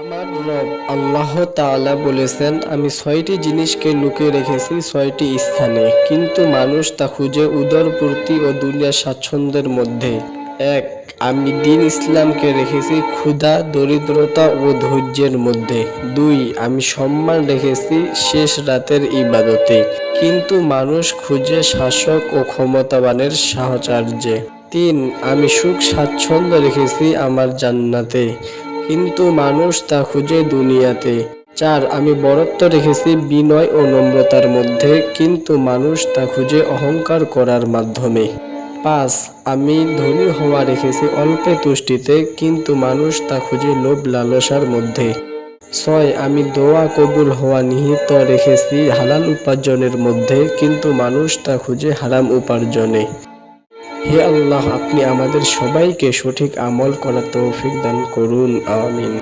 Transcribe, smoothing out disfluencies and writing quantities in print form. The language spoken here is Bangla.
আমার রব আল্লাহ তাআলা বলেছেন, আমি ৬টি জিনিসকে লুকিয়ে রেখেছি ৬টি স্থানে, কিন্তু মানুষ তা খুঁজে উদরপূর্তি ও দুনিয়ার স্বাচ্ছন্দ্যের মধ্যে। ১. আমি দ্বীন ইসলামকে রেখেছি ক্ষুধা, দরিদ্রতা ও ধৈর্যের মধ্যে। ২. আমি সম্মান রেখেছি শেষ রাতের ইবাদতে, কিন্তু মানুষ খুঁজে শাসক ও ক্ষমতাবানের সাহচর্যে। ৩. আমি সুখ স্বাচ্ছন্দ্য রেখেছি আমার জান্নাতে, কিন্তু মানুষ তা খুঁজে দুনিয়াতে। ৪. আমি বরত্ব রেখেছি বিনয় ও নম্রতার মধ্যে, কিন্তু মানুষ তা খুঁজে অহংকার করার মাধ্যমে। ৫. আমি ধনী হওয়া রেখেছি অল্পে তুষ্টিতে, কিন্তু মানুষ তা খুঁজে লোভ লালসার মধ্যে। ৬. আমি দোয়া কবুল হওয়া নিহিত রেখেছি হালাল উপার্জনের মধ্যে, কিন্তু মানুষ তা খুঁজে হারাম উপার্জনে। হে আল্লাহ, আপনি আমাদের সবাইকে সঠিক আমল করার তৌফিক দান করুন। আমিন।